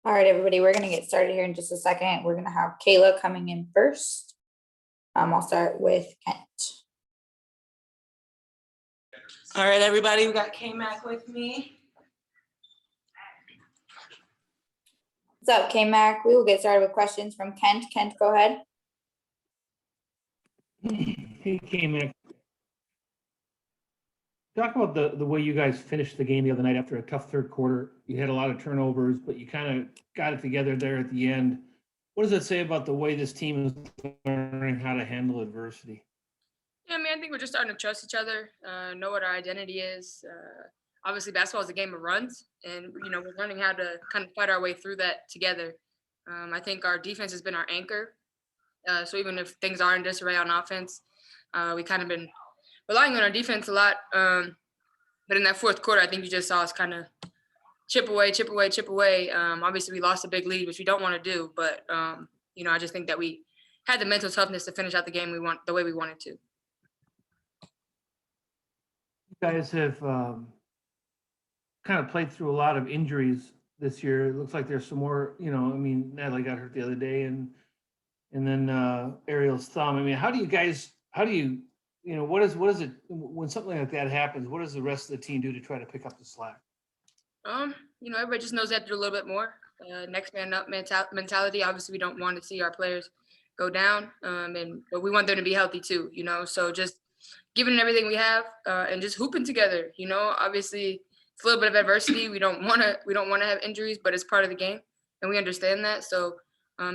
All right, everybody, we're gonna get started here in just a second. We're gonna have Kayla coming in first. I'll start with Kent. All right, everybody, we got K-Mac with me. What's up, K-Mac? We will get started with questions from Kent. Kent, go ahead. Hey, K-Mac. Talk about the way you guys finished the game the other night after a tough third quarter. You had a lot of turnovers, but you kind of got it together there at the end. What does it say about the way this team is learning how to handle adversity? Yeah, I mean, I think we're just starting to trust each other, know what our identity is. Obviously, basketball is a game of runs, and we're learning how to kind of fight our way through that together. I think our defense has been our anchor. So even if things are in disarray on offense, we kind of been relying on our defense a lot. But in that fourth quarter, I think you just saw us kind of chip away. Obviously, we lost a big lead, which we don't want to do. But I just think that we had the mental toughness to finish out the game the way we wanted to. You guys have kind of played through a lot of injuries this year. It looks like there's some more, Natalie got hurt the other day and then Ariel's thumb. I mean, what is it when something like that happens, what does the rest of the team do to try to pick up the slack? Everybody just knows that to do a little bit more. Next man up mentality. Obviously, we don't want to see our players go down, but we want them to be healthy too. So just giving it everything we have and just hooping together. Obviously it's a little bit of adversity. We don't want to have injuries, but it's part of the game, and we understand that. So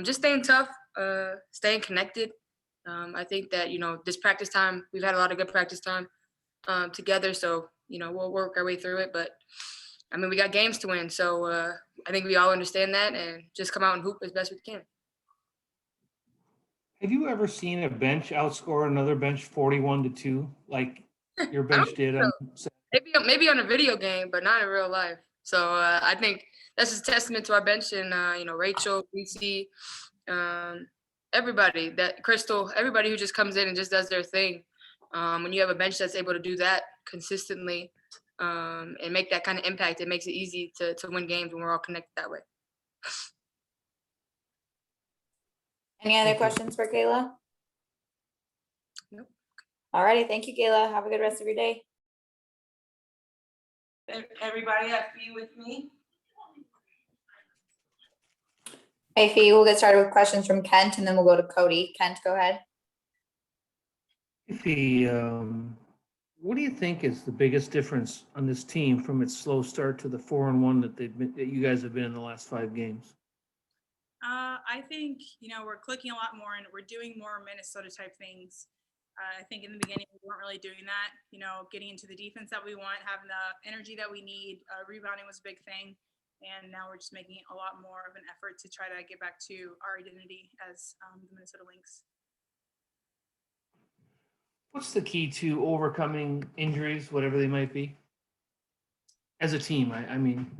just staying tough, staying connected. I think that this practice time, we've had a lot of good practice time together. So we'll work our way through it, but I mean, we got games to win. So I think we all understand that and just come out and hoop as best we can. Have you ever seen a bench outscore another bench 41-2 like your bench did? Maybe on a video game, but not in real life. So I think that's just a testament to our bench and Rachel, Reese, everybody, that Crystal, everybody who just comes in and just does their thing. When you have a bench that's able to do that consistently and make that kind of impact, it makes it easy to win games when we're all connected that way. Any other questions for Kayla? Nope. All righty, thank you, Kayla. Have a good rest of your day. Everybody have Fee with me. Hey, Fee, we'll get started with questions from Kent, and then we'll go to Cody. Kent, go ahead. Fee, what do you think is the biggest difference on this team from its slow start to the 4-1 that you guys have been in the last 5 games? I think, we're clicking a lot more and we're doing more Minnesota type things. I think in the beginning, we weren't really doing that, getting into the defense that we want, having the energy that we need. Rebounding was a big thing. And now we're just making a lot more of an effort to try to get back to our identity as the Minnesota Lynx. What's the key to overcoming injuries, whatever they might be? As a team, I mean.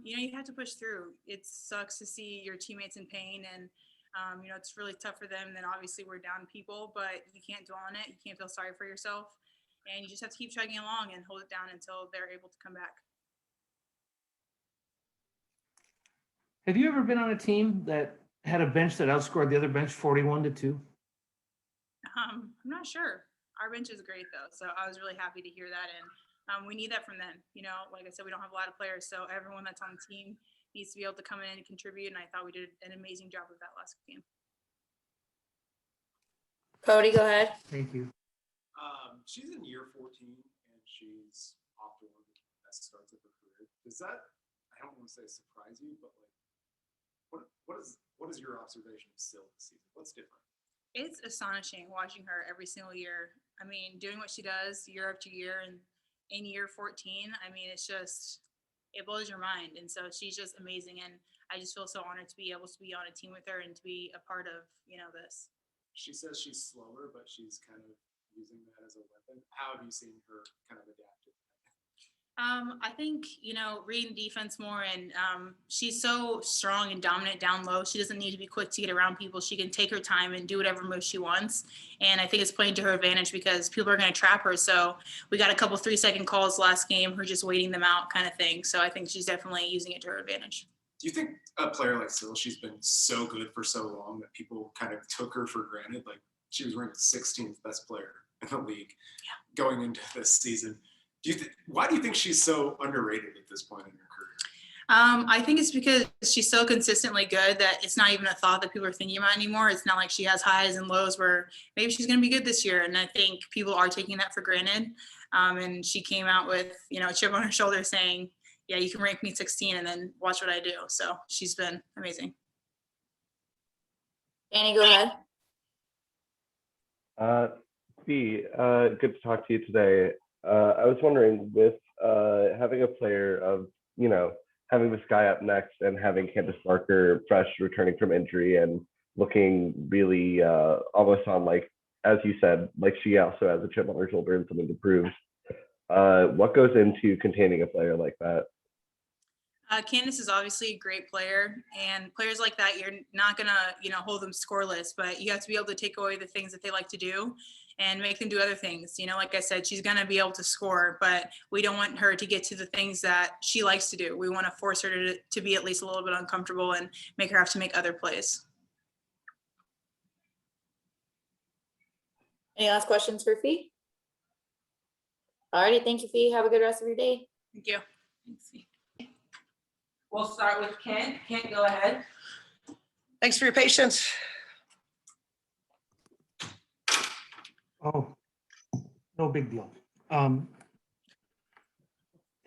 You have to push through. It sucks to see your teammates in pain and, it's really tough for them. And then obviously we're down people, but you can't dwell on it. You can't feel sorry for yourself. And you just have to keep chugging along and hold it down until they're able to come back. Have you ever been on a team that had a bench that outscored the other bench 41-2? I'm not sure. Our bench is great though. So I was really happy to hear that. And we need that from them. Like I said, we don't have a lot of players. So everyone that's on the team needs to be able to come in and contribute. And I thought we did an amazing job of that last game. Cody, go ahead. Thank you. She's in year 14 and she's off to one of the best starts of her career. Does that, I don't want to say surprise you, but what is your observation of Syl this season? What's different? It's astonishing watching her every single year. I mean, doing what she does year after year and in year 14, I mean, it blows your mind. And so she's just amazing. And I just feel so honored to be able to be on a team with her and to be a part of, this. She says she's slower, but she's kind of using that as a weapon. How have you seen her kind of adapt to that? I think, reading defense more, and she's so strong and dominant down low. She doesn't need to be quick to get around people. She can take her time and do whatever move she wants. And I think it's playing to her advantage because people are going to trap her. So we got a couple 3-second calls last game, her just waiting them out kind of thing. So I think she's definitely using it to her advantage. Do you think a player like Syl, she's been so good for so long that people kind of took her for granted? Like she was ranked 16th best player in the league going into this season. Why do you think she's so underrated at this point in her career? I think it's because she's so consistently good that it's not even a thought that people are thinking about anymore. It's not like she has highs and lows where maybe she's going to be good this year. And I think people are taking that for granted. And she came out with, a chip on her shoulder saying, yeah, you can rank me 16 and then watch what I do. So she's been amazing. Danny, go ahead. Good to talk to you today. I was wondering, with having a player of, having this guy up next and having Candace Barker fresh returning from injury and looking really almost on, like, as you said, like she also has a chip on her shoulder and something to prove. What goes into containing a player like that? Candace is obviously a great player, and players like that, you're not gonna, hold them scoreless, but you have to be able to take away the things that they like to do and make them do other things. Like I said, she's gonna be able to score, but we don't want her to get to the things that she likes to do. We want to force her to be at least a little bit uncomfortable and make her have to make other plays. Any last questions for Fee? Alrighty, thank you, Fee. Have a good rest of your day. Thank you. Thanks. We'll start with Kent. Kent, go ahead. Thanks for your patience. Oh, no big deal. Can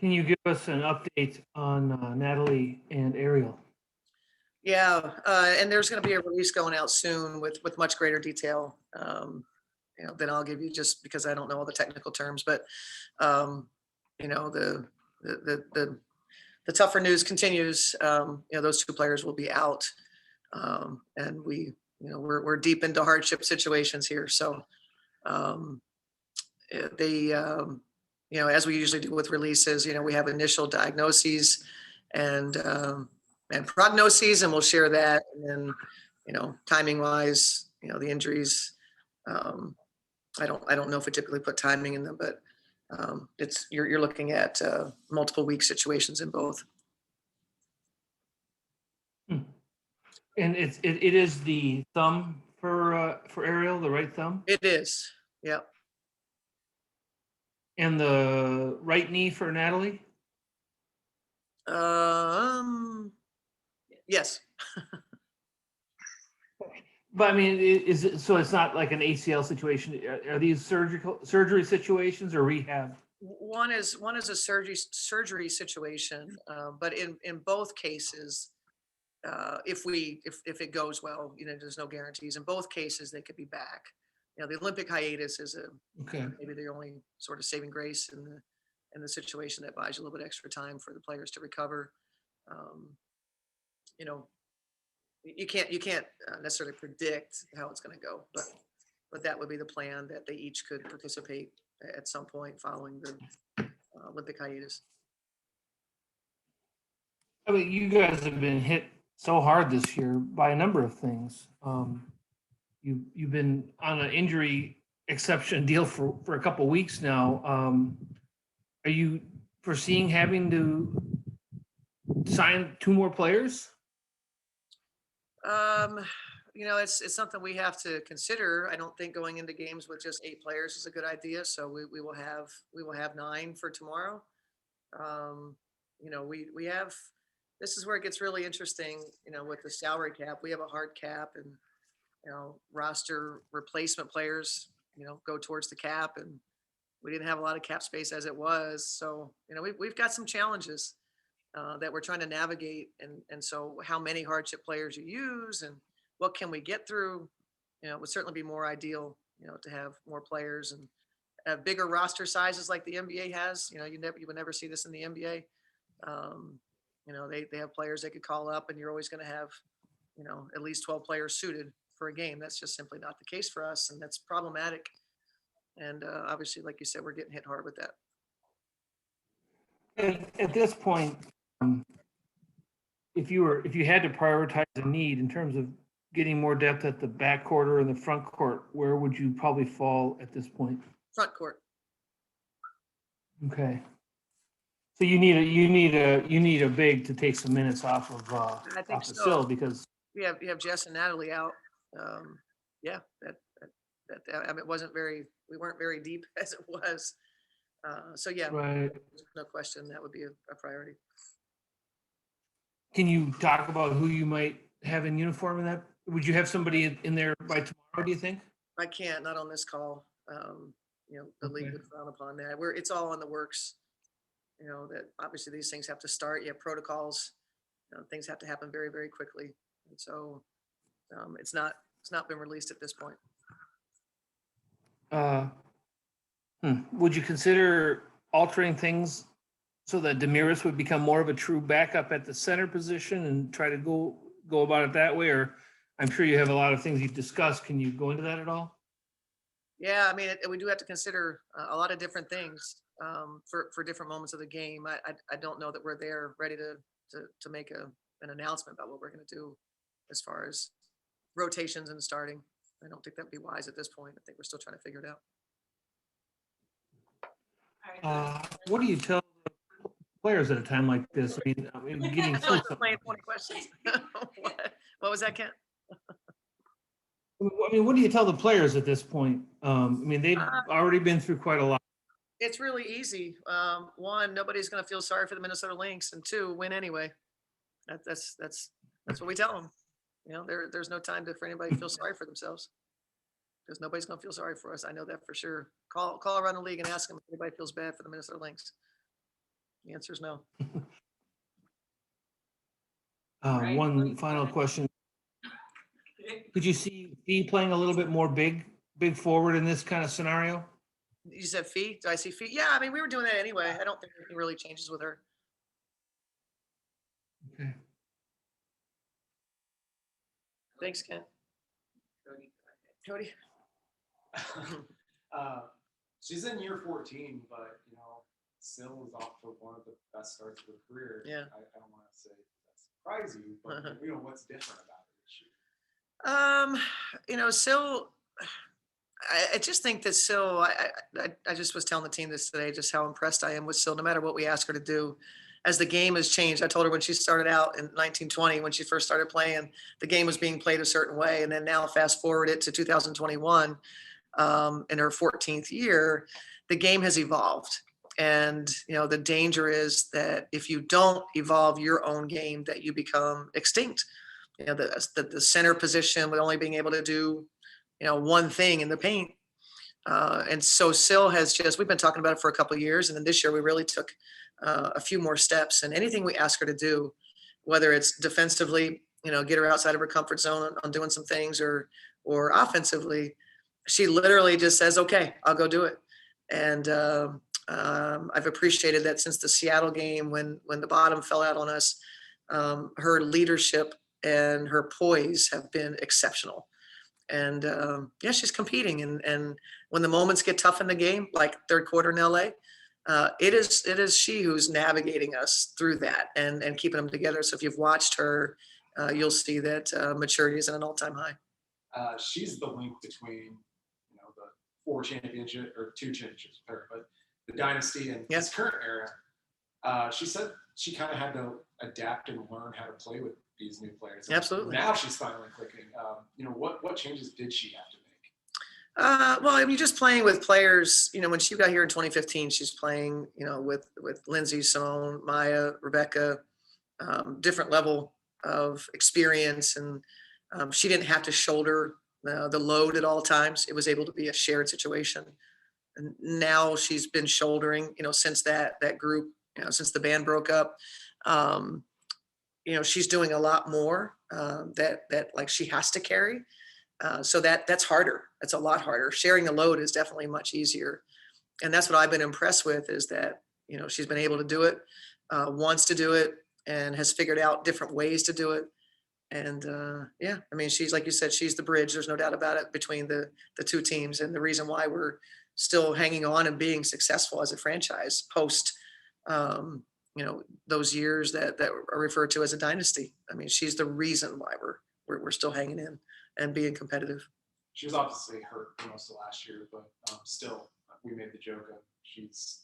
you give us an update on Natalie and Ariel? Yeah, and there's going to be a release going out soon with much greater detail than I'll give you, just because I don't know all the technical terms. But the tougher news continues. Those two players will be out, and we're deep into hardship situations here. So they, as we usually do with releases, we have initial diagnoses and prognoses, and we'll share that. And then, timing wise, the injuries, I don't know if we typically put timing in them, but you're looking at multiple week situations in both. And it is the thumb for Ariel, the right thumb, It is, yeah. and the right knee for Natalie. Yes. But I mean, is it, so it's not like an ACL situation? Are these surgery situations or rehab? One is a surgery situation, but in both cases, if it goes well, there's no guarantees. In both cases, they could be back. The Olympic hiatus is maybe the only sort of saving grace in the situation that buys you a little bit extra time for the players to recover. You can't necessarily predict how it's going to go, but that would be the plan, that they each could participate at some point following the Olympic hiatus. I mean, you guys have been hit so hard this year by a number of things. You've been on an injury exception deal for a couple of weeks now. Are you foreseeing having to sign 2 more players? It's something we have to consider. I don't think going into games with just 8 players is a good idea. So we will have 9 for tomorrow. We have, this is where it gets really interesting, with the salary cap. We have a hard cap, and, roster replacement players, go towards the cap, and we didn't have a lot of cap space as it was. So, we've got some challenges that we're trying to navigate. And so how many hardship players you use and what can we get through, would certainly be more ideal, to have more players and have bigger roster sizes like the NBA has. You would never see this in the NBA. They have players they could call up, and you're always going to have, at least 12 players suited for a game. That's just simply not the case for us, and that's problematic. And obviously, like you said, we're getting hit hard with that. at this point, um, if you had to prioritize a need in terms of getting more depth at the back court or in the front court, where would you probably fall at this point? Front court. Okay. So you need a big to take some minutes off of I think off the so. sill because You have Jess and Natalie out. Yeah, I mean, we weren't very deep as it was. So yeah, right. no question, that would be a priority. Can you talk about who you might have in uniform in that? Would you have somebody in there by tomorrow, do you think? I can't, not on this call. The league Okay. would frown upon that. It's all in the works. That obviously these things have to start. You have protocols. Things have to happen very, very quickly. And so it's not been released at this point. Would you consider altering things so that Demiris would become more of a true backup at the center position and try to go about it that way? Or I'm sure you have a lot of things you've discussed. Can you go into that at all? Yeah, I mean, we do have to consider a lot of different things for different moments of the game. I don't know that we're there ready to make an announcement about what we're going to do as far as rotations and starting. I don't think that'd be wise at this point. I think we're still trying to figure it out. What do you tell players at a time like this? I mean getting I through was playing 20 questions. What was that, Kent? I mean, what do you tell the players at this point? I mean, they've already been through quite a lot. It's really easy. One, nobody's going to feel sorry for the Minnesota Lynx, and two, win anyway. That's what we tell them. There's no time for anybody to feel sorry for themselves, because nobody's going to feel sorry for us. I know that for sure. Call around the league and ask them if anybody feels bad for the Minnesota Lynx. The answer is no. One final question. Could you see Fee playing a little bit more big forward in this kind of scenario? You said Fee? Do I see Fee? Yeah, I mean, we were doing that anyway. I don't think anything really changes with her. Okay. Thanks, Ken. Cody. She's in year 14, but Syl is off to one of the best starts of her career. Yeah. I don't want to say that surprise you, but what's different about it this year? Syl, I just think that Syl, I just was telling the team this today, just how impressed I am with Syl, no matter what we ask her to do. As the game has changed, I told her when she started out in 1920, when she first started playing, the game was being played a certain way. And then now fast forward it to 2021, in her 14th year, the game has evolved. And, the danger is that if you don't evolve your own game, that you become extinct. The center position with only being able to do, one thing in the paint. And so Syl has we've been talking about it for a couple of years. And then this year we really took a few more steps, and anything we ask her to do, whether it's defensively, get her outside of her comfort zone on doing some things, or offensively, she literally just says, okay, I'll go do it. And I've appreciated that since the Seattle game, when the bottom fell out on us, her leadership and her poise have been exceptional. And she's competing. And when the moments get tough in the game, like third quarter in LA, it is she who's navigating us through that and keeping them together. So if you've watched her, you'll see that maturity is at an all-time high. She's the link between the 4 championships or 2 championships with her, but the dynasty and this current era. She said she kind of had to adapt and learn how to play with these new players. And absolutely. Now she's finally clicking. What changes did she have to make? Well, I mean, just playing with players, when she got here in 2015, she's playing, with Lindsay, Simone, Maya, Rebecca, different level of experience. And she didn't have to shoulder the load at all times. It was able to be a shared situation. And now she's been shouldering, since that group, since the band broke up, she's doing a lot more that like she has to carry. So that's harder. That's a lot harder. Sharing the load is definitely much easier. And that's what I've been impressed with, is that, she's been able to do it, wants to do it, and has figured out different ways to do it. And I mean, she's, like you said, she's the bridge. There's no doubt about it, between the 2 teams, and the reason why we're still hanging on and being successful as a franchise post those years that are referred to as a dynasty. I mean, she's the reason why we're still hanging in and being competitive. She was obviously hurt for most of last year, but still, we made the joke of she's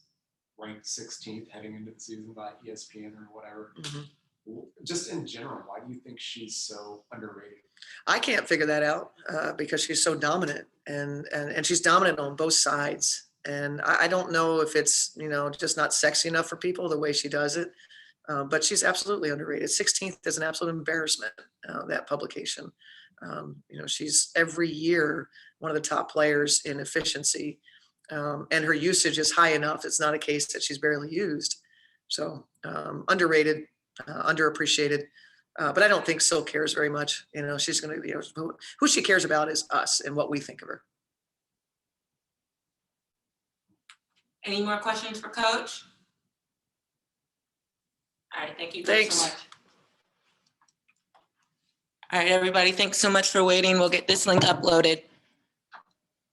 ranked 16th heading into the season by ESPN or whatever. Just in general, why do you think she's so underrated? I can't figure that out because she's so dominant and she's dominant on both sides. And I don't know if it's, just not sexy enough for people the way she does it. But she's absolutely underrated. 16th is an absolute embarrassment, that publication. She's every year one of the top players in efficiency. And her usage is high enough. It's not a case that she's barely used. So underrated, underappreciated. But I don't think Sil cares very much. She's going to be, who she cares about is us and what we think of her. Any more questions for Coach? All right, thank you Coach, Thanks. so much. All right, everybody, thanks so much for waiting. We'll get this link uploaded.